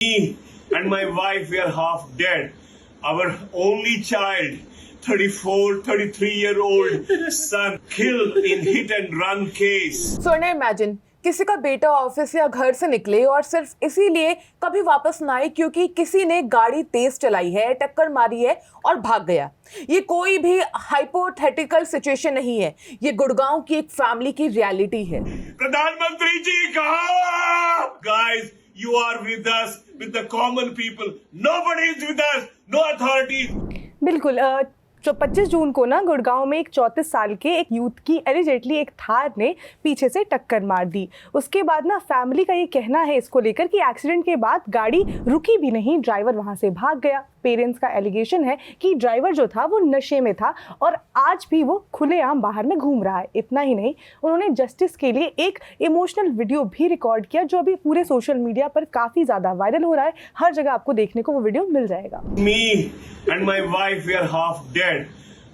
Me and my wife, we are half dead. Our only child, 33-year-old son, killed in hit and run case. So now imagine किसी का बेटा office या घर से निकले और सिर्फ इसीलिए कभी वापस ना आए क्योंकि किसी ने गाड़ी तेज चलाई है, टक्कर मारी है और भाग गया। ये कोई भी हाइपोथेटिकल सिचुएशन नहीं है, ये गुड़गांव की एक फैमिली की रियलिटी है। प्रधानमंत्री जी कहा, guys, you are with us, with the common people. Nobody is with us, no authorities. बिल्कुल। जो 25 जून को ना गुड़गांव में एक 34 साल के एक यूथ की एलिजेटली एक थार ने पीछे से टक्कर मार दी। उसके बाद ना फैमिली का ये कहना है इसको लेकर कि एक्सीडेंट के बाद गाड़ी रुकी भी नहीं, ड्राइवर वहां से भाग गया। पेरेंट्स का एलिगेशन है कि ड्राइवर जो था वो नशे में था और आज भी वो खुलेआम बाहर में घूम रहा है। इतना ही नहीं, उन्होंने जस्टिस के लिए एक इमोशनल वीडियो भी रिकॉर्ड किया जो अभी पूरे सोशल मीडिया पर काफ़ी ज़्यादा वायरल हो रहा है। हर जगह आपको देखने को वो वीडियो मिल जाएगा। Me and my wife, we are half dead.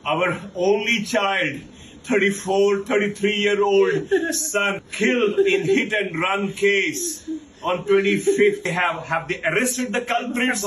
Our only child, 33-year-old son, killed in hit and run case. On 25th, have they arrested the culprits?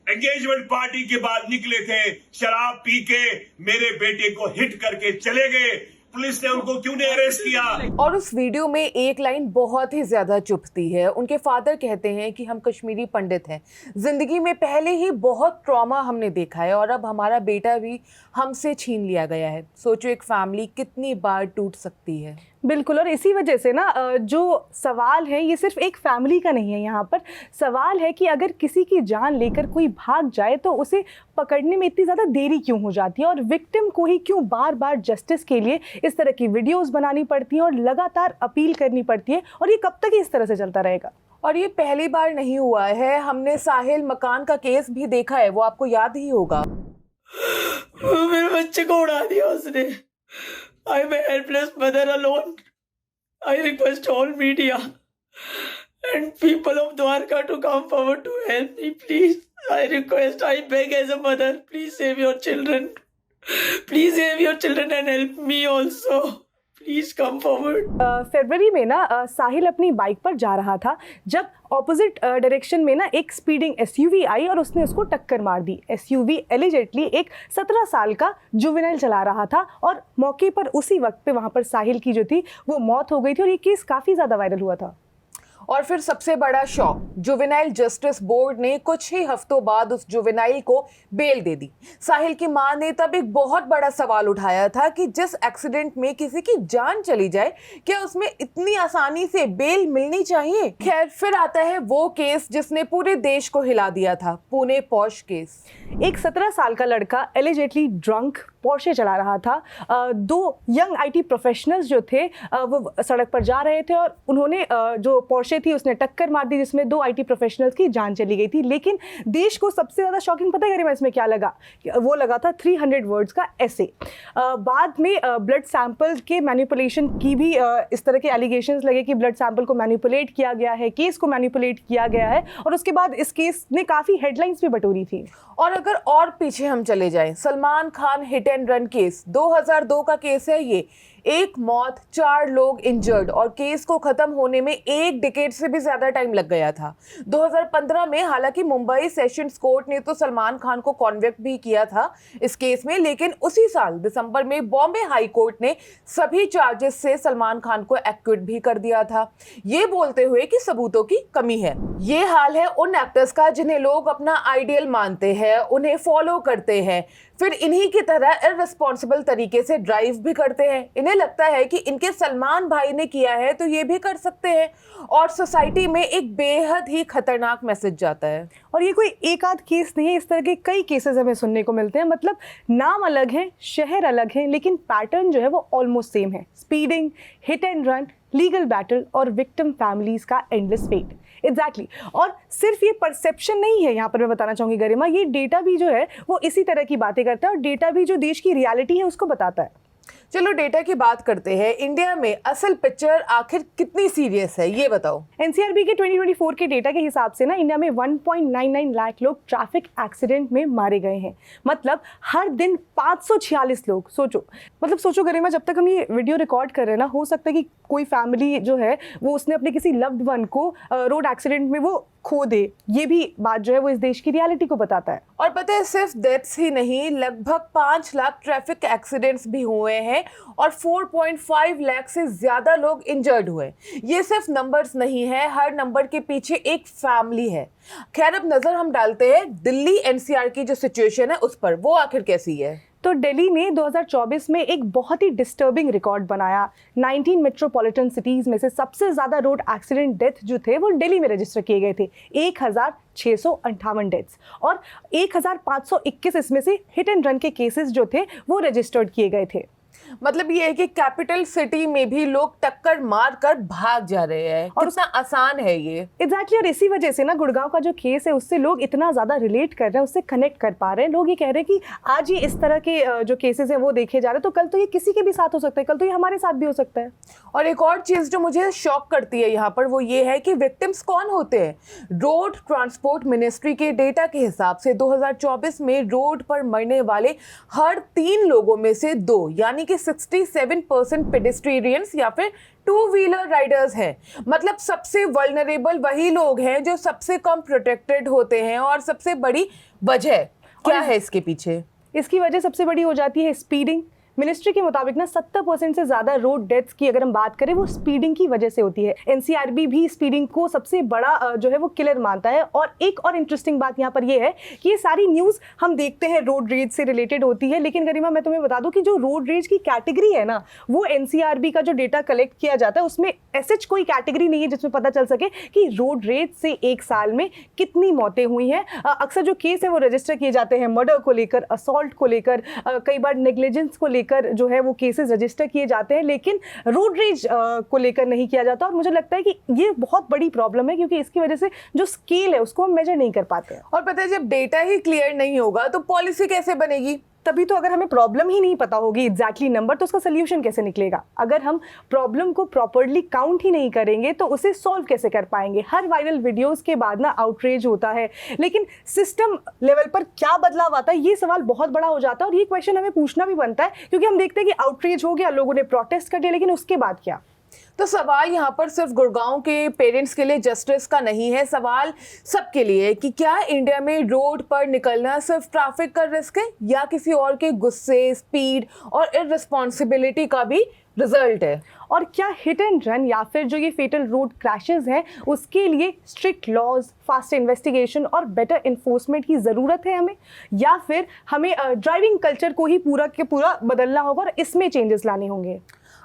Engagement party के बाद निकले थे, शराब पी के मेरे बेटे को हिट करके चले गए। पुलिस ने उनको क्यों नहीं अरेस्ट किया? और उस वीडियो में एक लाइन बहुत ही ज्यादा चुभती है। उनके फादर कहते हैं कि हम कश्मीरी पंडित हैं, जिंदगी में पहले ही बहुत ट्रॉमा हमने देखा है और अब हमारा बेटा भी हमसे छीन लिया गया है। सोचो एक फैमिली कितनी बार टूट सकती है। बिल्कुल। और इसी वजह से ना जो सवाल है ये सिर्फ एक फैमिली का नहीं है, यहाँ पर सवाल है कि अगर किसी की जान लेकर कोई भाग जाए तो उसे पकड़ने में इतनी ज़्यादा देरी क्यों हो जाती है और विक्टिम को ही क्यों बार बार जस्टिस के लिए इस तरह की वीडियोस बनानी पड़ती हैं और लगातार अपील करनी पड़ती है, और ये कब तक इस तरह से चलता रहेगा? और ये पहली बार नहीं हुआ है, हमने साहिल मकान का केस भी देखा है, वो आपको याद ही होगा। मेरे बच्चे को उड़ा दिया उसने। I'm a helpless mother alone. I request all media and people of Dwarka to come forward to help me, please. I request, I beg as a mother, please save your children. Please save your children and help me also. Please come forward. फरवरी में ना साहिल अपनी bike पर जा रहा था जब opposite direction में ना एक स्पीडिंग एसयूवी आई और उसने उसको टक्कर मार दी। एसयूवी एलिजेटली एक 17 साल का जुवेनाइल चला रहा था और मौके पर उसी वक्त पे वहाँ पर साहिल की जो थी वो मौत हो गई थी और ये केस काफ़ी ज़्यादा वायरल हुआ था। और फिर सबसे बड़ा शॉक, जुवेनाइल जस्टिस बोर्ड ने कुछ ही हफ्तों बाद उस जुवेनाइल को बेल दे दी। साहिल की मां ने तब एक बहुत बड़ा सवाल उठाया था कि जिस एक्सीडेंट में किसी की जान चली जाए, क्या उसमें इतनी आसानी से बेल मिलनी चाहिए? खैर, फिर आता है वो केस जिसने पूरे देश को हिला दिया था, पुणे पॉश केस। एक 17 साल का लड़का एलिजेटली ड्रंक पोर्शे चला रहा था। दो यंग आईटी प्रोफेशनल्स जो थे वो सड़क पर जा रहे थे और उन्होंने जो पोर्शे थी उसने टक्कर मार दी जिसमें 2 आईटी प्रोफेशनल्स की जान चली गई थी। लेकिन देश को सबसे ज़्यादा शॉकिंग पता है गरिमा इसमें क्या लगा? वो लगा था 300 वर्ड्स का ऐसे। बाद में ब्लड सैंपल के मैनिपुलेशन की भी इस तरह के एलिगेशंस लगे कि ब्लड सैंपल को मैनिपुलेट किया गया है, केस को मैनिपुलेट किया गया है, और उसके बाद इस केस ने काफ़ी हेडलाइंस भी बटोरी थी। और अगर और पीछे हम चले जाएं, Salman Khan hit and run case 2002 का केस है ये। 1 मौत, 4 लोग इंजर्ड और केस को खत्म होने में 1 डिकेड से भी ज्यादा टाइम लग गया था। 2015 में हालांकि मुंबई सेशंस कोर्ट ने तो सलमान खान को कॉन्विक्ट भी किया था इस केस में, लेकिन उसी साल दिसंबर में बॉम्बे हाई कोर्ट ने सभी चार्जेस से सलमान खान को एक्विट भी कर दिया था, ये बोलते हुए कि सबूतों की कमी है। ये हाल है उन एक्टर्स का जिन्हें लोग अपना आइडियल मानते हैं, उन्हें फॉलो करते हैं, फिर इन्हीं की तरह इररिस्पॉन्सिबल तरीके से ड्राइव भी करते हैं। इन्हें लगता है कि इनके सलमान भाई ने किया है तो ये भी कर सकते हैं, और सोसाइटी में एक बेहद ही खतरनाक मैसेज जाता है। और ये कोई एक आध केस नहीं है, इस तरह के कई केसेस हमें सुनने को मिलते हैं। मतलब नाम अलग है, शहर अलग है, लेकिन पैटर्न जो है वो ऑलमोस्ट सेम है। Speeding, hit and run, legal battle और विक्टिम फैमिलीज का एंडलेस फेट। एग्जैक्टली। और सिर्फ ये परसेप्शन नहीं है, यहाँ पर मैं बताना चाहूँगी गरिमा, ये डेटा भी जो है वो इसी तरह की बातें करता है और डेटा भी जो देश की रियलिटी है उसको बताता है। चलो डेटा की बात करते हैं। इंडिया में असल पिक्चर आखिर कितनी सीरियस है ये बताओ। एनसीआरबी के 2024 के डेटा के हिसाब से ना इंडिया में 1.99 लाख लोग ट्रैफिक एक्सीडेंट में मारे गए हैं। मतलब हर दिन 546 लोग। सोचो गरिमा, जब तक हम ये वीडियो रिकॉर्ड कर रहे हैं ना, हो सकता है कि कोई फैमिली जो है वो उसने अपने किसी लव्ड वन को रोड एक्सीडेंट में वो खो दे। ये भी बात जो है वो इस देश की रियलिटी को बताता है। और पता है सिर्फ डेथ्स ही नहीं, लगभग 5 लाख ट्रैफिक एक्सीडेंट्स भी हुए हैं और 4.5 लाख से ज्यादा लोग इंजर्ड हुए। ये सिर्फ नंबर्स नहीं है, हर नंबर के पीछे एक फैमिली है। खैर अब नजर हम डालते हैं दिल्ली एनसीआर की जो सिचुएशन है उस पर, वो आखिर कैसी है। तो दिल्ली ने 2024 में एक बहुत ही डिस्टर्बिंग रिकॉर्ड बनाया। 19 मेट्रोपॉलिटन सिटीज में से सबसे ज्यादा रोड एक्सीडेंट डेथ जो थे वो दिल्ली में रजिस्टर किए गए थे, 1658 डेथ्स, और 1521 इसमें से हिट एंड रन के केसेस जो थे वो रजिस्टर्ड किए गए थे। मतलब ये है कि कैपिटल सिटी में भी लोग टक्कर मार कर भाग जा रहे हैं, और कितना आसान है ये। एग्जैक्टली, और इसी वजह से ना गुड़गांव का जो केस है उससे लोग इतना ज्यादा रिलेट कर रहे हैं, उससे कनेक्ट कर पा रहे हैं। लोग ये कह रहे हैं कि आज ये इस तरह के जो केसेस हैं वो देखे जा रहे हैं, तो कल तो ये किसी के भी साथ हो सकता है, कल तो ये हमारे साथ भी हो सकता है। और एक और चीज जो मुझे शॉक करती है यहाँ पर वो ये है कि विक्टिम्स कौन होते हैं। रोड ट्रांसपोर्ट मिनिस्ट्री के डेटा के हिसाब से 2024 में रोड पर मरने वाले हर 3 लोगों में से 2 यानी कि 67% पेडेस्ट्रियंस या फिर 2 व्हीलर राइडर्स हैं। मतलब सबसे वल्नरेबल वही लोग हैं जो सबसे कम प्रोटेक्टेड होते हैं। और सबसे बड़ी वजह क्या है इसके पीछे? इसकी वजह सबसे बड़ी हो जाती है स्पीडिंग। मिनिस्ट्री के मुताबिक ना 70% से ज्यादा रोड डेथ्स की अगर हम बात करें वो स्पीडिंग की वजह से होती है। एनसीआरबी भी स्पीडिंग को सबसे बड़ा जो है वो किलर मानता है। और एक और इंटरेस्टिंग बात यहाँ पर ये है कि ये सारी न्यूज़ हम देखते हैं रोड रेज से रिलेटेड होती है, लेकिन गरिमा मैं तुम्हें बता दूं कि जो रोड रेज की कैटेगरी है ना, वो एनसीआरबी का जो डेटा कलेक्ट किया जाता है उसमें ऐसे कोई कैटेगरी नहीं है जिसमें पता चल सके कि रोड रेज से एक साल में कितनी मौतें हुई हैं। अक्सर जो केस है वो रजिस्टर किए जाते हैं मर्डर को लेकर, असॉल्ट को लेकर, कई बार नेग्लिजेंस को लेकर जो है वो केसेस रजिस्टर किए जाते हैं, लेकिन रोड रेज को लेकर नहीं किया जाता। और मुझे लगता है कि ये बहुत बड़ी प्रॉब्लम है, क्योंकि इसकी वजह से जो स्केल है उसको हम मेजर नहीं कर पाते हैं। और पता है जब डेटा ही क्लियर नहीं होगा तो पॉलिसी कैसे बनेगी? तभी तो अगर हमें प्रॉब्लम ही नहीं पता होगी एग्जैक्टली नंबर, तो उसका सोल्यूशन कैसे निकलेगा? अगर हम प्रॉब्लम को प्रॉपर्ली काउंट ही नहीं करेंगे तो उसे सॉल्व कैसे कर पाएंगे? हर वायरल वीडियोस के बाद ना आउटरीच होता है, लेकिन सिस्टम लेवल पर क्या बदलाव आता है ये सवाल बहुत बड़ा हो जाता है। और ये क्वेश्चन हमें पूछना भी बनता है, क्योंकि हम देखते हैं कि आउटरीच हो गया, लोगों ने प्रोटेस्ट कर दिया, लेकिन उसके बाद क्या? तो सवाल यहाँ पर सिर्फ गुड़गांव के पेरेंट्स के लिए जस्टिस का नहीं है, सवाल सबके लिए है कि क्या इंडिया में रोड पर निकलना सिर्फ ट्रैफिक का रिस्क है या किसी और के गुस्से, स्पीड और इररिस्पॉन्सिबिलिटी का भी रिजल्ट है? और क्या हिट एंड रन या फिर जो ये फेटल रोड क्रैशेस हैं उसके लिए स्ट्रिक्ट लॉज, फास्ट इन्वेस्टिगेशन और बेटर इन्फोर्समेंट की ज़रूरत है हमें, या फिर हमें ड्राइविंग कल्चर को ही पूरा के पूरा बदलना होगा और इसमें चेंजेस लाने होंगे?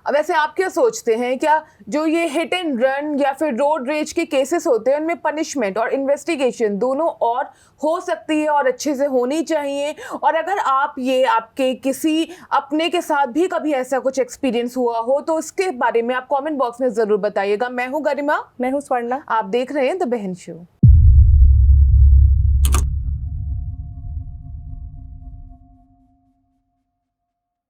अब वैसे आप क्या सोचते हैं, क्या जो ये हिट एंड रन या फिर रोड रेज के केसेस होते हैं उनमें पनिशमेंट और इन्वेस्टिगेशन दोनों और हो सकती है और अच्छे से होनी चाहिए? और अगर आप ये आपके किसी अपने के साथ भी कभी ऐसा कुछ एक्सपीरियंस हुआ हो तो उसके बारे में आप कमेंट बॉक्स में ज़रूर बताइएगा। मैं हूँ गरिमा, मैं हूँ स्वर्णा, आप देख रहे हैं द बहन शो।